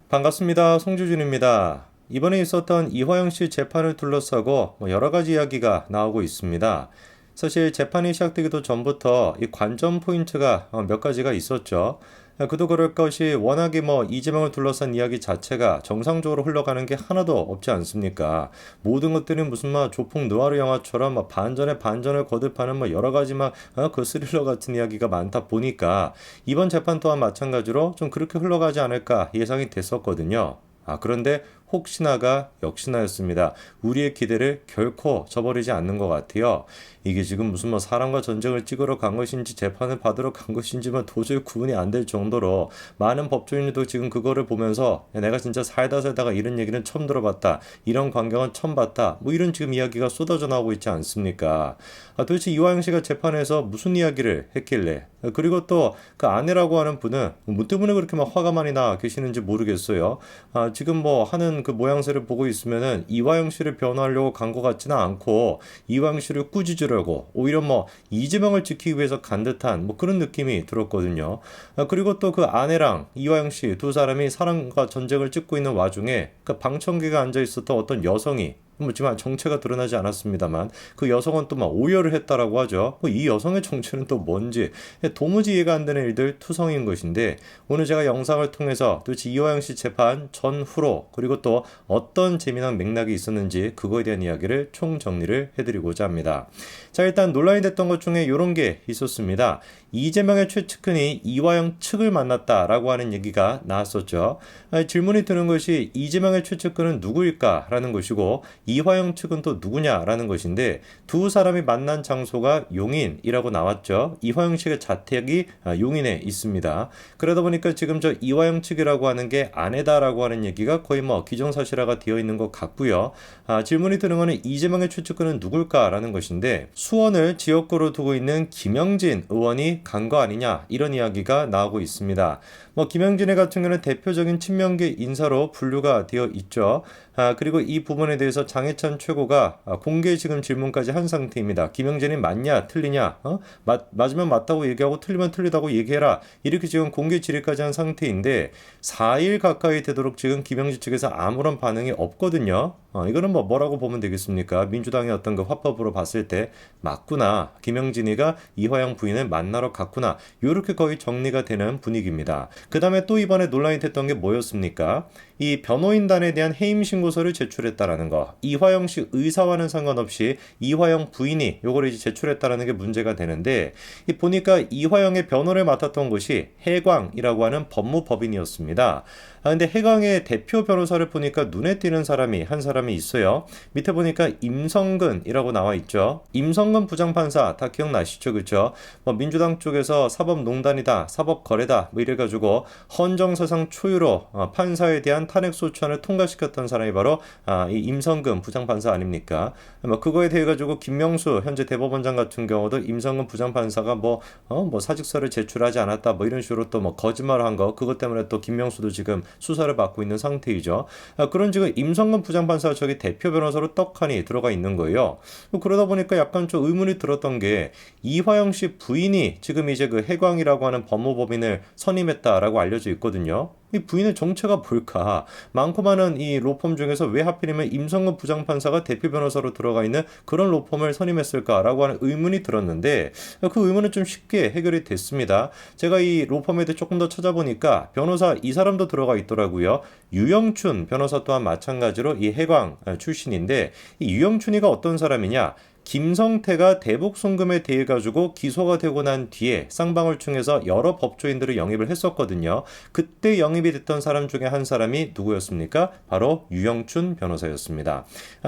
반갑습니다. 송주준입니다. 이번에 있었던 이화영 씨 재판을 둘러싸고 여러 가지 이야기가 나오고 있습니다. 사실 재판이 시작되기도 전부터 이 관전 포인트가 몇 가지가 있었죠. 그도 그럴 것이 워낙에 이재명을 둘러싼 이야기 자체가 정상적으로 흘러가는 게 하나도 없지 않습니까? 모든 것들이 무슨 조폭 느와르 영화처럼 반전에 반전을 거듭하는 여러 가지 그 스릴러 같은 이야기가 많다 보니까 이번 재판 또한 마찬가지로 좀 그렇게 흘러가지 않을까 예상이 됐었거든요. 그런데 혹시나가 역시나였습니다. 우리의 기대를 결코 저버리지 않는 것 같아요. 이게 지금 무슨 사람과 전쟁을 찍으러 간 것인지 재판을 받으러 간 것인지만 도저히 구분이 안 될 정도로 많은 법조인들도 지금 그거를 보면서 야, 내가 진짜 살다가 이런 얘기는 처음 들어봤다. 이런 광경은 처음 봤다. 이런 지금 이야기가 쏟아져 나오고 있지 않습니까? 도대체 이화영 씨가 재판에서 무슨 이야기를 했길래 그리고 또 그 아내라고 하는 분은 뭐 때문에 그렇게 화가 많이 나 계시는지 모르겠어요. 지금 하는 그 모양새를 보고 있으면은 이화영 씨를 변호하려고 간 것 같지는 않고 이화영 씨를 꾸짖으려고 오히려 이재명을 지키기 위해서 간 듯한 그런 느낌이 들었거든요. 그리고 또 그 아내랑 이화영 씨 두 사람이 사랑과 전쟁을 찍고 있는 와중에 그 방청객에 앉아 있었던 어떤 여성이 지만 정체가 드러나지 않았습니다만 그 여성은 또 오열을 했다라고 하죠. 이 여성의 정체는 또 뭔지 도무지 이해가 안 되는 일들 투성인 것인데 오늘 제가 영상을 통해서 도대체 이화영 씨 재판 전후로 그리고 또 어떤 재미난 맥락이 있었는지 그거에 대한 이야기를 총정리를 해드리고자 합니다. 자, 일단 논란이 됐던 것 중에 이런 게 있었습니다. 이재명의 최측근이 이화영 측을 만났다라고 하는 얘기가 나왔었죠. 질문이 드는 것이 이재명의 최측근은 누구일까라는 것이고 이화영 측은 또 누구냐라는 것인데 두 사람이 만난 장소가 용인이라고 나왔죠. 이화영 측의 자택이 용인에 있습니다. 그러다 보니까 지금 저 이화영 측이라고 하는 게 아내다라고 하는 얘기가 거의 기정사실화가 되어 있는 것 같고요. 질문이 드는 것은 이재명의 최측근은 누굴까라는 것인데 수원을 지역구로 두고 있는 김영진 의원이 간 거 아니냐 이런 이야기가 나오고 있습니다. 김영진의 같은 경우는 대표적인 친명계 인사로 분류가 되어 있죠. 그리고 이 부분에 대해서 장해찬 최고가 공개 지금 질문까지 한 상태입니다. 김영진이 맞냐 틀리냐 맞으면 맞다고 얘기하고 틀리면 틀리다고 얘기해라 이렇게 지금 공개 질의까지 한 상태인데 4일 가까이 되도록 지금 김영진 측에서 아무런 반응이 없거든요. 이거는 뭐라고 보면 되겠습니까? 민주당의 어떤 그 화법으로 봤을 때 맞구나. 김영진이가 이화영 부인을 만나러 갔구나. 이렇게 거의 정리가 되는 분위기입니다. 그 다음에 또 이번에 논란이 됐던 게 뭐였습니까? 이 변호인단에 대한 해임 신고서를 제출했다라는 거. 이화영 씨 의사와는 상관없이 이화영 부인이 요거를 이제 제출했다라는 게 문제가 되는데 보니까 이화영의 변호를 맡았던 것이 해광이라고 하는 법무법인이었습니다. 근데 해광의 대표 변호사를 보니까 눈에 띄는 사람이 한 사람이 있어요. 밑에 보니까 임성근이라고 나와 있죠. 임성근 부장판사 다 기억나시죠? 그렇죠? 민주당 쪽에서 사법농단이다, 사법거래다 이래가지고 헌정사상 초유로 판사에 대한 탄핵소추안을 통과시켰던 사람이 바로 이 임성근 부장판사 아닙니까? 그거에 대해 가지고 김명수 현재 대법원장 같은 경우도 임성근 부장판사가 사직서를 제출하지 않았다 이런 식으로 또 거짓말한 거 그것 때문에 또 김명수도 지금 수사를 받고 있는 상태이죠. 그런 지금 임성근 부장판사가 저기 대표 변호사로 떡하니 들어가 있는 거예요. 그러다 보니까 약간 좀 의문이 들었던 게 이화영 씨 부인이 지금 이제 그 해광이라고 하는 법무법인을 선임했다라고 알려져 있거든요. 이 부인의 정체가 뭘까? 많고 많은 이 로펌 중에서 왜 하필이면 임성근 부장판사가 대표 변호사로 들어가 있는 그런 로펌을 선임했을까라고 하는 의문이 들었는데 그 의문은 좀 쉽게 해결이 됐습니다. 제가 이 로펌에 대해 조금 더 찾아보니까 변호사 이 사람도 들어가 있더라고요. 유영춘 변호사 또한 마찬가지로 이 해광 출신인데 이 유영춘이가 어떤 사람이냐? 김성태가 대북 송금에 대해 가지고 기소가 되고 난 뒤에 쌍방울충에서 여러 법조인들을 영입을 했었거든요. 그때 영입이 됐던 사람 중에 한 사람이 누구였습니까? 바로 유영춘 변호사였습니다.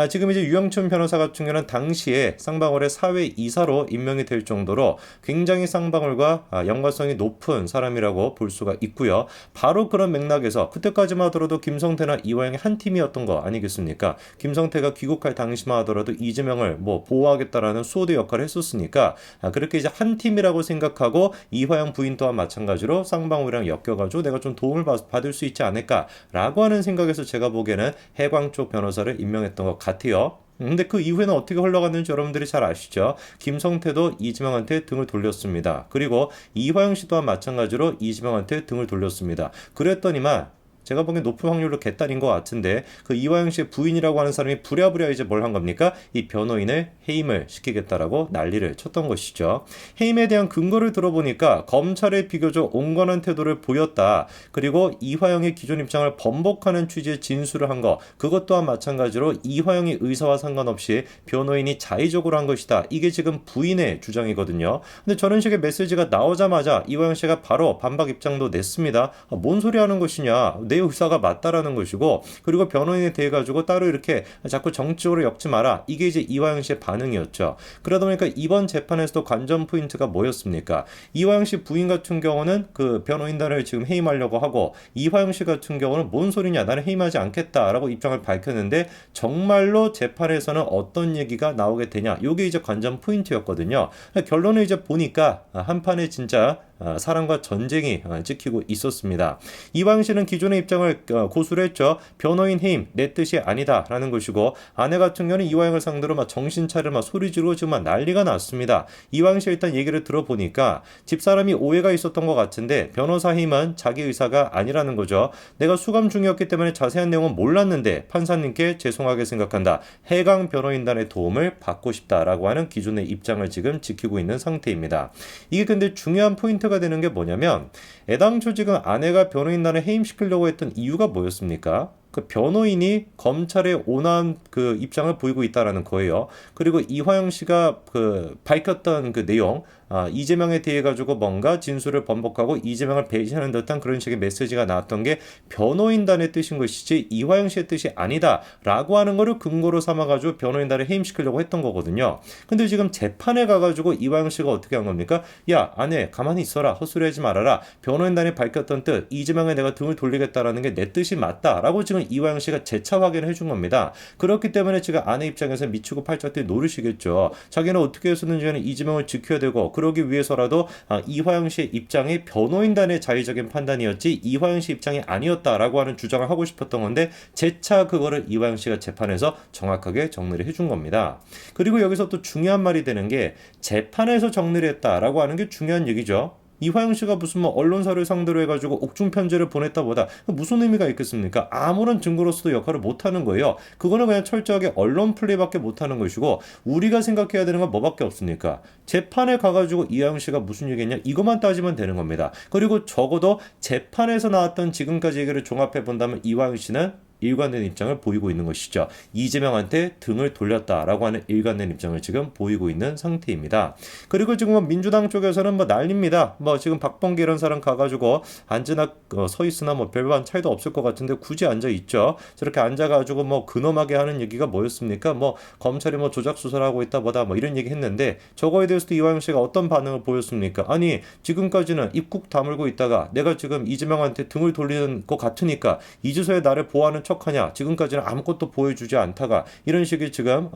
지금 이제 유영춘 변호사 같은 경우는 당시에 쌍방울의 사회 이사로 임명이 될 정도로 굉장히 쌍방울과 연관성이 높은 사람이라고 볼 수가 있고요. 바로 그런 맥락에서 그때까지만 하더라도 김성태나 이화영이 한 팀이었던 거 아니겠습니까? 김성태가 귀국할 당시만 하더라도 이재명을 보호하겠다라는 수호대 역할을 했었으니까 그렇게 이제 한 팀이라고 생각하고 이화영 부인 또한 마찬가지로 쌍방울이랑 엮여가지고 내가 좀 도움을 받을 수 있지 않을까라고 하는 생각에서 제가 보기에는 해광 쪽 변호사를 임명했던 것 같아요. 근데 그 이후에는 어떻게 흘러갔는지 여러분들이 잘 아시죠? 김성태도 이재명한테 등을 돌렸습니다. 그리고 이화영 씨 또한 마찬가지로 이재명한테 등을 돌렸습니다. 그랬더니만 제가 보기엔 높은 확률로 개딸인 것 같은데 그 이화영 씨의 부인이라고 하는 사람이 부랴부랴 이제 뭘 한 겁니까? 이 변호인을 해임을 시키겠다라고 난리를 쳤던 것이죠. 해임에 대한 근거를 들어보니까 검찰의 비교적 온건한 태도를 보였다. 그리고 이화영의 기존 입장을 번복하는 취지의 진술을 한 거, 그것 또한 마찬가지로 이화영의 의사와 상관없이 변호인이 자의적으로 한 것이다. 이게 지금 부인의 주장이거든요. 근데 저런 식의 메시지가 나오자마자 이화영 씨가 바로 반박 입장도 냈습니다. 뭔 소리 하는 것이냐? 내 의사가 맞다라는 것이고, 그리고 변호인에 대해 가지고 따로 이렇게 자꾸 정치적으로 엮지 마라. 이게 이제 이화영 씨의 반응이었죠. 그러다 보니까 이번 재판에서도 관전 포인트가 뭐였습니까? 이화영 씨 부인 같은 경우는 그 변호인단을 지금 해임하려고 하고, 이화영 씨 같은 경우는 뭔 소리냐? 나는 해임하지 않겠다라고 입장을 밝혔는데 정말로 재판에서는 어떤 얘기가 나오게 되냐? 이게 이제 관전 포인트였거든요. 결론을 이제 보니까 한판에 진짜 사랑과 전쟁이 찍히고 있었습니다. 이화영 씨는 기존의 입장을 고수를 했죠. 변호인 해임 내 뜻이 아니다라는 것이고, 아내 같은 경우는 이화영을 상대로 막 정신 차려 막 소리 지르고 지금 막 난리가 났습니다. 이화영 씨 일단 얘기를 들어보니까 집사람이 오해가 있었던 것 같은데 변호사 해임은 자기 의사가 아니라는 거죠. 내가 수감 중이었기 때문에 자세한 내용은 몰랐는데 판사님께 죄송하게 생각한다. 해강 변호인단의 도움을 받고 싶다라고 하는 기존의 입장을 지금 지키고 있는 상태입니다. 이게 근데 중요한 포인트가 되는 게 뭐냐면, 애당초 지금 아내가 변호인단을 해임시키려고 했던 이유가 뭐였습니까? 그 변호인이 검찰의 온화한 그 입장을 보이고 있다라는 거예요. 그리고 이화영 씨가 그 밝혔던 그 내용, 이재명에 대해 가지고 뭔가 진술을 번복하고 이재명을 배신하는 듯한 그런 식의 메시지가 나왔던 게 변호인단의 뜻인 것이지 이화영 씨의 뜻이 아니다라고 하는 거를 근거로 삼아가지고 변호인단을 해임시키려고 했던 거거든요. 근데 지금 재판에 가가지고 이화영 씨가 어떻게 한 겁니까? 야, 아내 가만히 있어라, 헛소리하지 말아라. 변호인단이 밝혔던 뜻, 이재명에 내가 등을 돌리겠다라는 게 내 뜻이 맞다라고 지금 이화영 씨가 재차 확인을 해준 겁니다. 그렇기 때문에 지금 아내 입장에서 미치고 팔짝뛸 노릇이겠죠. 자기는 어떻게 해서든지 간에 이재명을 지켜야 되고, 그러기 위해서라도 이화영 씨의 입장이 변호인단의 자의적인 판단이었지 이화영 씨 입장이 아니었다라고 하는 주장을 하고 싶었던 건데, 재차 그거를 이화영 씨가 재판에서 정확하게 정리를 해준 겁니다. 그리고 여기서 또 중요한 말이 되는 게, 재판에서 정리를 했다라고 하는 게 중요한 얘기죠. 이화영 씨가 무슨 뭐 언론사를 상대로 해가지고 옥중 편지를 보냈다 보다 무슨 의미가 있겠습니까? 아무런 증거로서도 역할을 못하는 거예요. 그거는 그냥 철저하게 언론 플레이밖에 못하는 것이고, 우리가 생각해야 되는 건 뭐밖에 없습니까? 재판에 가가지고 이화영 씨가 무슨 얘기했냐, 이것만 따지면 되는 겁니다. 그리고 적어도 재판에서 나왔던 지금까지 얘기를 종합해 본다면 이화영 씨는 일관된 입장을 보이고 있는 것이죠. 이재명한테 등을 돌렸다라고 하는 일관된 입장을 지금 보이고 있는 상태입니다. 그리고 지금 민주당 쪽에서는 뭐 난립니다. 뭐 지금 박범계 이런 사람 가가지고 앉으나 서 있으나 뭐 별반 차이도 없을 것 같은데 굳이 앉아 있죠. 저렇게 앉아가지고 뭐 근엄하게 하는 얘기가 뭐였습니까? 뭐 검찰이 뭐 조작 수사를 하고 있다 보다 뭐 이런 얘기 했는데, 저거에 대해서도 이화영 씨가 어떤 반응을 보였습니까? 아니 지금까지는 입국 다물고 있다가 내가 지금 이재명한테 등을 돌리는 것 같으니까 이제서야 나를 보호하는 척하냐, 지금까지는 아무것도 보여주지 않다가, 이런 식의 지금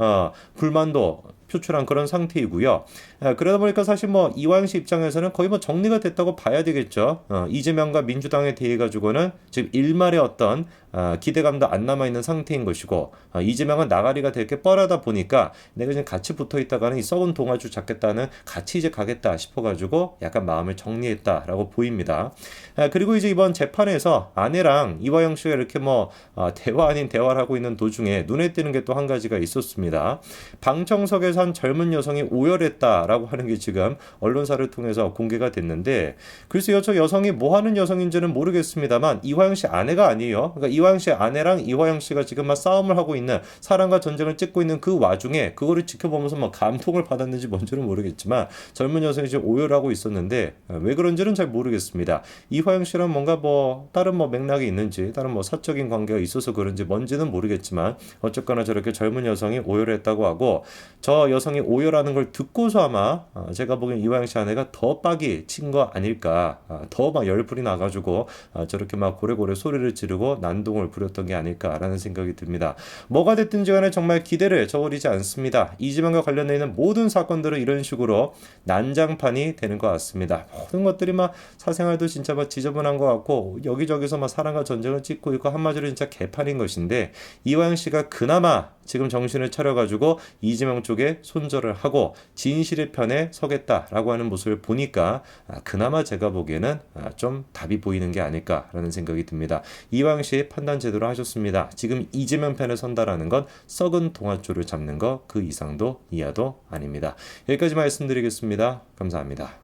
불만도 표출한 그런 상태이고요. 그러다 보니까 사실 뭐 이화영 씨 입장에서는 거의 뭐 정리가 됐다고 봐야 되겠죠. 이재명과 민주당에 대해 가지고는 지금 일말의 어떤 기대감도 안 남아있는 상태인 것이고, 이재명은 나가리가 되게 뻔하다 보니까 내가 지금 같이 붙어 있다가는 이 썩은 동아줄 잡겠다는, 같이 이제 가겠다 싶어가지고 약간 마음을 정리했다라고 보입니다. 그리고 이제 이번 재판에서 아내랑 이화영 씨가 이렇게 뭐 대화 아닌 대화를 하고 있는 도중에 눈에 띄는 게 또 한 가지가 있었습니다. 방청석에서 한 젊은 여성이 오열했다라고 하는 게 지금 언론사를 통해서 공개가 됐는데, 글쎄요, 저 여성이 뭐 하는 여성인지는 모르겠습니다만 이화영 씨 아내가 아니에요. 그러니까 이화영 씨 아내랑 이화영 씨가 지금 막 싸움을 하고 있는, 사랑과 전쟁을 찍고 있는 그 와중에 그거를 지켜보면서 막 감동을 받았는지 뭔지는 모르겠지만 젊은 여성이 지금 오열하고 있었는데, 왜 그런지는 잘 모르겠습니다. 이화영 씨랑 뭔가 뭐 다른 뭐 맥락이 있는지, 다른 뭐 사적인 관계가 있어서 그런지 뭔지는 모르겠지만, 어쨌거나 저렇게 젊은 여성이 오열했다고 하고, 저 여성이 오열하는 걸 듣고서 아마 제가 보기엔 이화영 씨 아내가 더 빡이 친 거 아닐까, 더 막 열불이 나가지고 저렇게 막 고래고래 소리를 지르고 난동을 부렸던 게 아닐까라는 생각이 듭니다. 뭐가 됐든지 간에 정말 기대를 저버리지 않습니다. 이재명과 관련돼 있는 모든 사건들은 이런 식으로 난장판이 되는 것 같습니다. 모든 것들이 막 사생활도 진짜 막 지저분한 것 같고, 여기저기서 막 사랑과 전쟁을 찍고 있고, 한마디로 진짜 개판인 것인데, 이화영 씨가 그나마 지금 정신을 차려가지고 이재명 쪽에 이후에 손절을 하고 진실의 편에 서겠다라고 하는 모습을 보니까 그나마 제가 보기에는 좀 답이 보이는 게 아닐까라는 생각이 듭니다. 이황 씨 판단 제대로 하셨습니다. 지금 이재명 편에 선다라는 건 썩은 동아줄을 잡는 거 그 이상도 이하도 아닙니다. 여기까지 말씀드리겠습니다. 감사합니다.